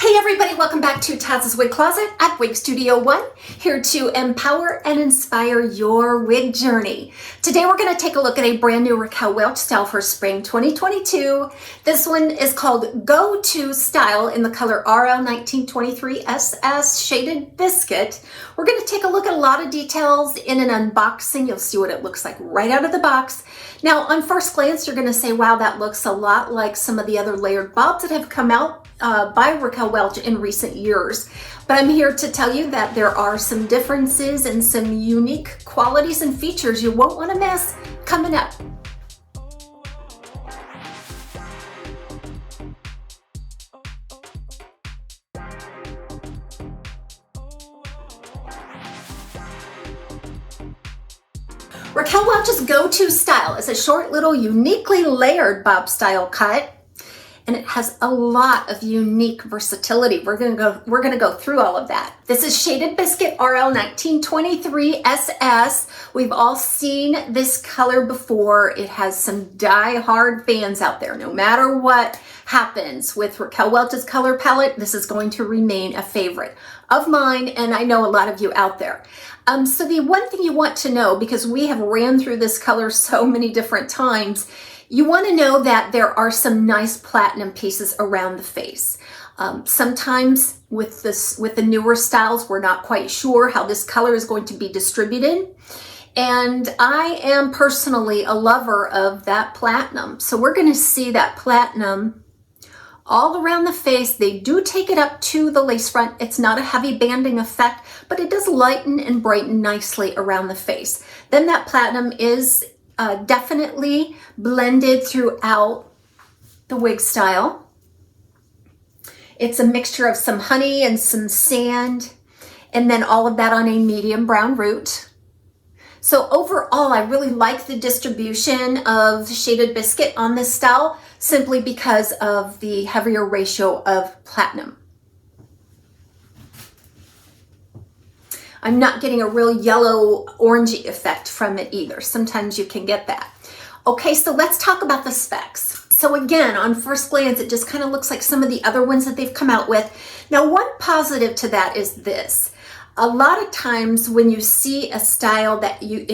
Hey everybody, welcome back to Taz's Wig Closet at Wig Studio One, here to empower and inspire your wig journey. Today we're going to take a look at a brand new Raquel Welch style for spring 2022. This one is called Go To Style in the color RL1923 SS Shaded Biscuit. We're going to take a look at a lot of details in an unboxing. You'll see what it looks like right out of the box. Now on first glance you're going to say, wow, that looks a lot like some of the other layered bobs that have come out by Raquel Welch in recent years. But I'm here to tell you that there are some differences and some unique qualities and features you won't want to miss coming up. Raquel Welch's go-to style is a short little uniquely layered bob style cut. And it has a lot of unique versatility. We're gonna go through all of that. This is Shaded Biscuit RL1923 SS. We've all seen this color before. It has some die-hard fans out there. No matter what happens with Raquel Welch's color palette, this is going to remain a favorite of mine, and I know a lot of you out there. So the one thing you want to know, because we have ran through this color so many different times, you want to know that there are some nice platinum pieces around the face. Sometimes with the newer styles, we're not quite sure how this color is going to be distributed. And I am personally a lover of that platinum. So we're going to see that platinum all around the face. They do take it up to the lace front. It's not a heavy banding effect, but it does lighten and brighten nicely around the face. Then that platinum is definitely blended throughout the wig style. It's a mixture of some honey and some sand, and then all of that on a medium brown root. So overall, I really like the distribution of Shaded Biscuit on this style, simply because of the heavier ratio of platinum. I'm not getting a real yellow orangey effect from it either. Sometimes you can get that. Okay, so let's talk about the specs. So again, on first glance, it just kind of looks like some of the other ones that they've come out with. Now, one positive to that is this. A lot of times when you see a style that you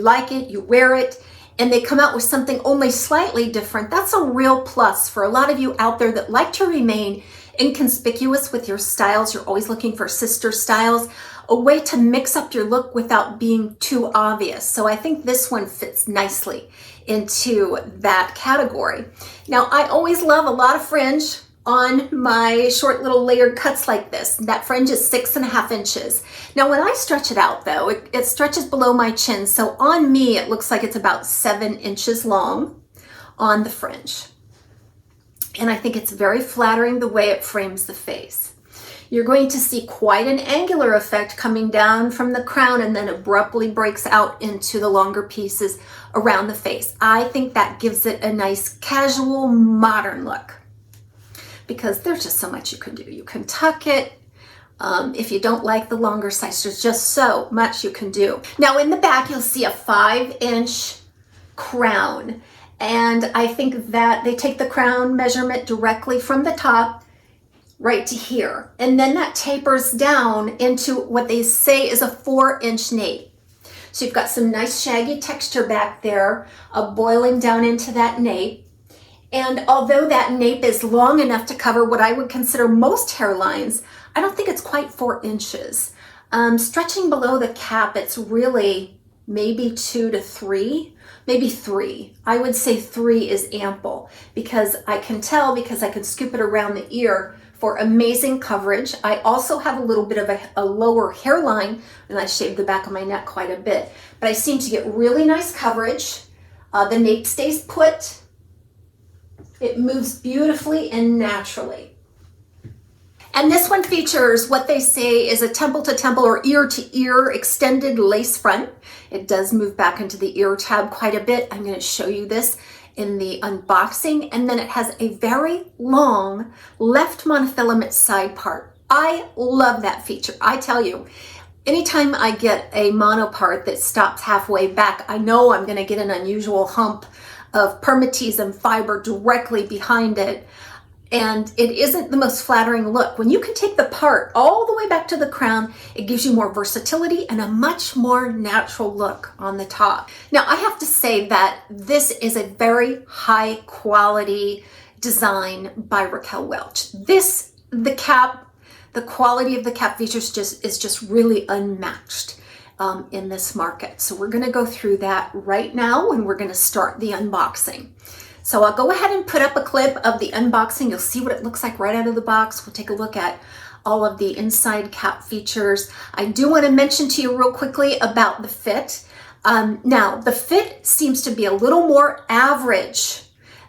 like it, you wear it, and they come out with something only slightly different, that's a real plus for a lot of you out there that like to remain inconspicuous with your styles. You're always looking for sister styles, a way to mix up your look without being too obvious. So I think this one fits nicely into that category. Now, I always love a lot of fringe on my short little layered cuts like this. That fringe is 6.5 inches. Now, when I stretch it out though, it stretches below my chin. So on me, it looks like it's about 7 inches long on the fringe. And I think it's very flattering the way it frames the face. You're going to see quite an angular effect coming down from the crown and then abruptly breaks out into the longer pieces around the face. I think that gives it a nice casual modern look, because there's just so much you can do. You can tuck it. If you don't like the longer size, there's just so much you can do. Now in the back, you'll see a 5-inch crown. And I think that they take the crown measurement directly from the top right to here. And then that tapers down into what they say is a 4-inch nape. So you've got some nice shaggy texture back there, boiling down into that nape. And although that nape is long enough to cover what I would consider most hairlines, I don't think it's quite 4 inches. Stretching below the cap, it's really maybe 2 to 3, maybe 3. I would say 3 is ample, because I can tell, because I can scoop it around the ear for amazing coverage. I also have a little bit of a lower hairline, and I shaved the back of my neck quite a bit, but I seem to get really nice coverage. The nape stays put. It moves beautifully and naturally. And this one features what they say is a temple to temple or ear to ear extended lace front. It does move back into the ear tab quite a bit. I'm going to show you this in the unboxing. And then it has a very long left monofilament side part. I love that feature. I tell you, anytime I get a mono part that stops halfway back, I know I'm going to get an unusual hump of PERMATEASE and fiber directly behind it. and it isn't the most flattering look. When you can take the part all the way back to the crown, it gives you more versatility and a much more natural look on the top. Now, I have to say that this is a very high quality design by Raquel Welch. The cap, the quality of the cap features is just really unmatched in this market. So we're gonna go through that right now and we're gonna start the unboxing. So I'll go ahead and put up a clip of the unboxing. You'll see what it looks like right out of the box. We'll take a look at all of the inside cap features. I do want to mention to you real quickly about the fit. Now, the fit seems to be a little more average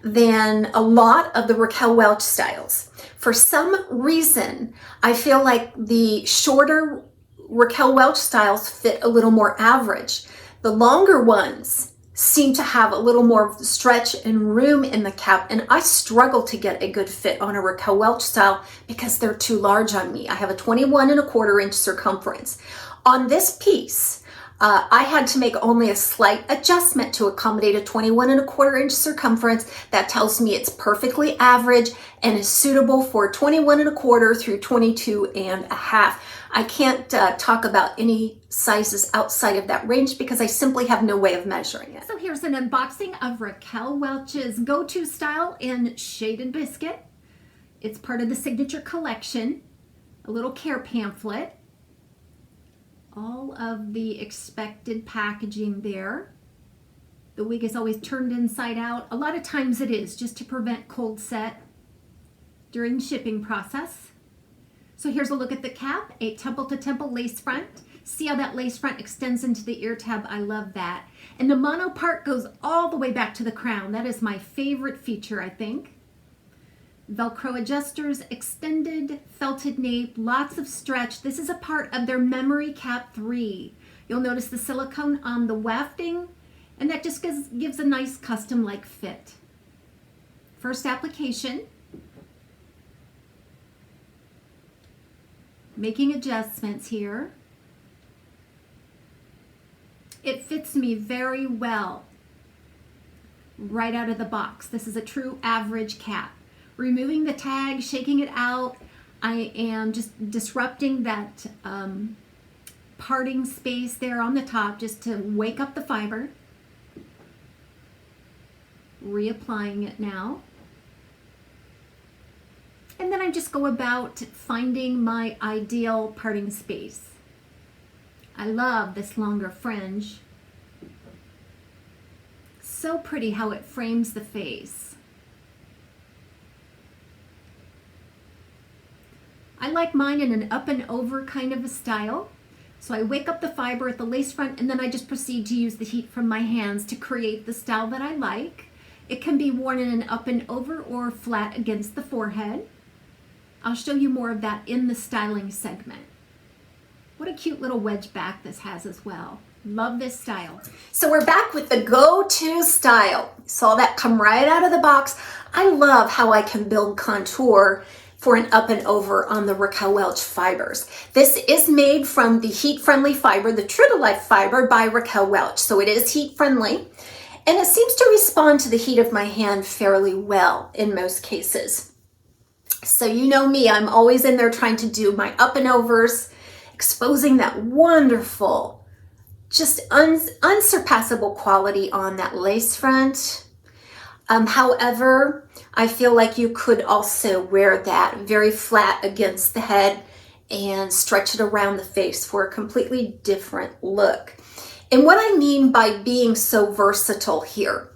than a lot of the Raquel Welch styles. For some reason, I feel like the shorter Raquel Welch styles fit a little more average. The longer ones seem to have a little more stretch and room in the cap, and I struggle to get a good fit on a Raquel Welch style because they're too large on me. I have a 21¼ inch circumference. On this piece, I had to make only a slight adjustment to accommodate a 21¼ inch circumference. That tells me it's perfectly average and is suitable for 21¼ through 22½. I can't talk about any sizes outside of that range because I simply have no way of measuring it. So here's an unboxing of Raquel Welch's go-to style in Shaded Biscuit. It's part of the Signature Collection, a little care pamphlet, all of the expected packaging there. The wig is always turned inside out. A lot of times it is just to prevent cold set during the shipping process. So here's a look at the cap, a temple to temple lace front. See how that lace front extends into the ear tab? I love that. And the mono part goes all the way back to the crown. That is my favorite feature, I think. Velcro adjusters, extended felted nape, lots of stretch. This is a part of their Memory Cap 3. You'll notice the silicone on the wafting, and that just gives a nice custom-like fit. First application. Making adjustments here. It fits me very well right out of the box. This is a true average cap. Removing the tag, shaking it out, I am just disrupting that parting space there on the top just to wake up the fiber. Reapplying it now. And then I just go about finding my ideal parting space. I love this longer fringe. So pretty how it frames the face. I like mine in an up and over kind of a style. So I wake up the fiber at the lace front and then I just proceed to use the heat from my hands to create the style that I like. It can be worn in an up and over or flat against the forehead. I'll show you more of that in the styling segment. What a cute little wedge back this has as well. Love this style. So we're back with the go-to style. Saw that come right out of the box. I love how I can build contour for an up and over on the Raquel Welch fibers. This is made from the heat-friendly fiber, the True to Life fiber by Raquel Welch. So it is heat-friendly, and it seems to respond to the heat of my hand fairly well in most cases. So you know me, I'm always in there trying to do my up and overs, exposing that wonderful, just unsurpassable quality on that lace front. However, I feel like you could also wear that very flat against the head and stretch it around the face for a completely different look. And what I mean by being so versatile here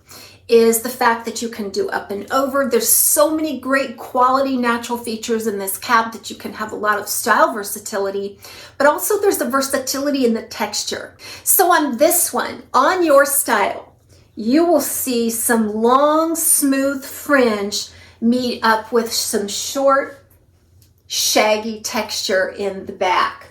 is the fact that you can do up and over. There's so many great quality natural features in this cap that you can have a lot of style versatility, but also there's the versatility in the texture. So on this one, on your style, you will see some long, smooth fringe meet up with some short, shaggy texture in the back.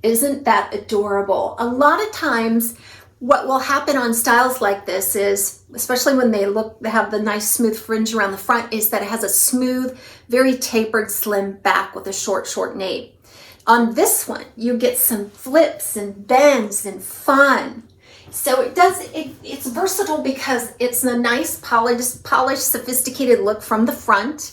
Isn't that adorable? A lot of times, what will happen on styles like this is, especially when they have the nice smooth fringe around the front, is that it has a smooth, very tapered, slim back with a short nape. On this one, you get some flips and bends and fun. So it's versatile because it's a nice polished, sophisticated look from the front.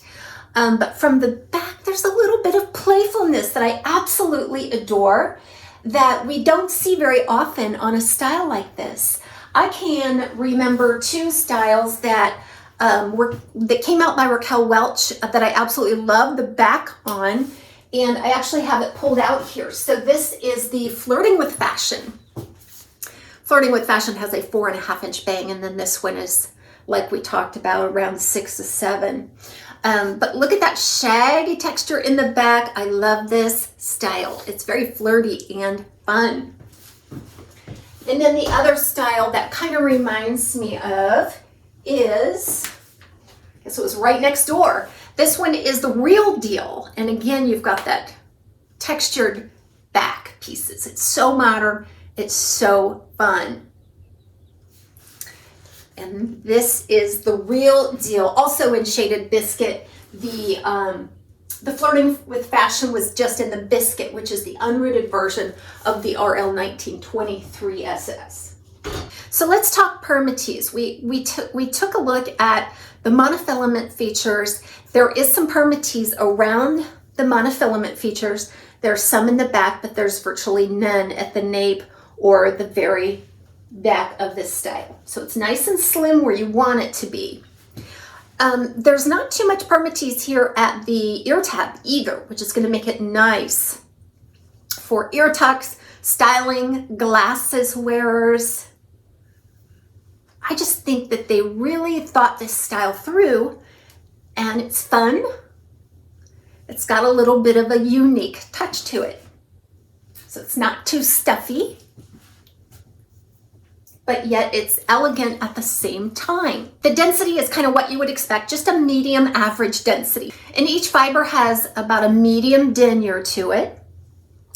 But from the back, there's a little bit of playfulness that I absolutely adore that we don't see very often on a style like this. I can remember two styles that that came out by Raquel Welch that I absolutely love the back on, and I actually have it pulled out here. So this is the Flirting with Fashion. Flirting with Fashion has a 4.5-inch bang, and then this one is, like we talked about, around 6 to 7. But look at that shaggy texture in the back. I love this style. It's very flirty and fun. And then the other style that kind of reminds me of is, I guess it was right next door. This one is the Real Deal. And again, you've got that textured back pieces. It's so modern. It's so fun. And this is the Real Deal, also in shaded biscuit. The Flirting with Fashion was just in the biscuit, which is the unrooted version of the RL 1923 SS. So let's talk PERMATEASE. We took a look at the monofilament features. There is some PERMATEASE around the monofilament features. There's some in the back, but there's virtually none at the nape or the very back of this style. So it's nice and slim where you want it to be. There's not too much PERMATEASE here at the ear tab either, which is going to make it nice for ear tucks, styling, glasses wearers. I just think that they really thought this style through, and it's fun. It's got a little bit of a unique touch to it. So it's not too stuffy, but yet it's elegant at the same time. The density is kind of what you would expect, just a medium average density. And each fiber has about a medium denier to it.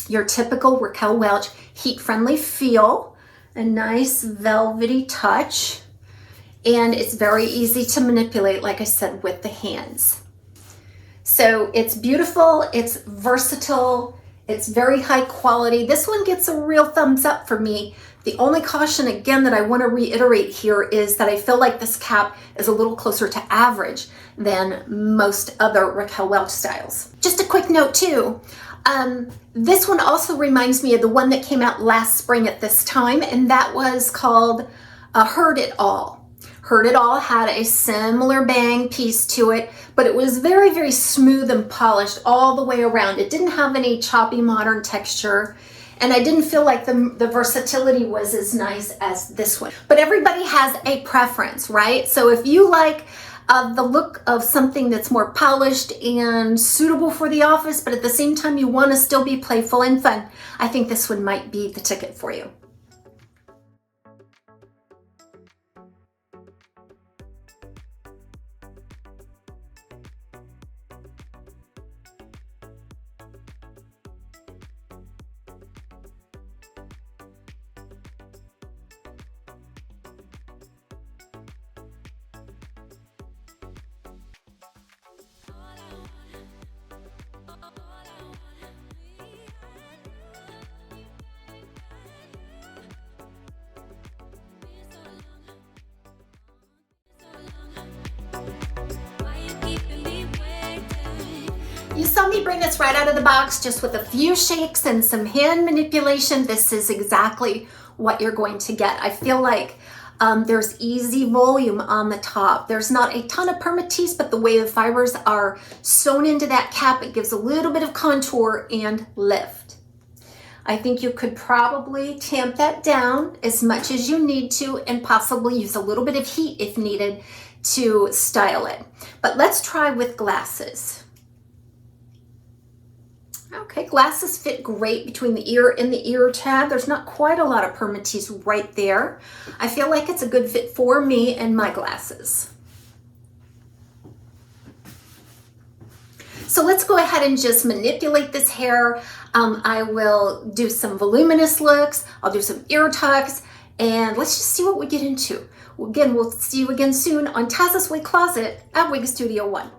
Your typical Raquel Welch heat-friendly feel, a nice velvety touch, and it's very easy to manipulate, like I said, with the hands. So it's beautiful, it's versatile, it's very high quality. This one gets a real thumbs up for me. The only caution, again, that I want to reiterate here is that I feel like this cap is a little closer to average than most other Raquel Welch styles. Just a quick note too, this one also reminds me of the one that came out last spring at this time, and that was called Heard It All. Heard It All had a similar bang piece to it, but it was very, very smooth and polished all the way around. It didn't have any choppy modern texture, and I didn't feel like the versatility was as nice as this one. But everybody has a preference, right? So if you like the look of something that's more polished and suitable for the office, but at the same time you want to still be playful and fun, I think this one might be the ticket for you. You saw me bring this right out of the box just with a few shakes and some hand manipulation. This is exactly what you're going to get. I feel like there's easy volume on the top. There's not a ton of PERMATEASE, but the way the fibers are sewn into that cap, it gives a little bit of contour and lift. I think you could probably tamp that down as much as you need to and possibly use a little bit of heat if needed to style it. But let's try with glasses. Okay, glasses fit great between the ear and the ear tab. There's not quite a lot of PERMATEASE right there. I feel like it's a good fit for me and my glasses. So let's go ahead and just manipulate this hair. I will do some voluminous looks. I'll do some ear tucks, and let's just see what we get into. Again, we'll see you again soon on TAZSWIG Closet at Wig Studio 1.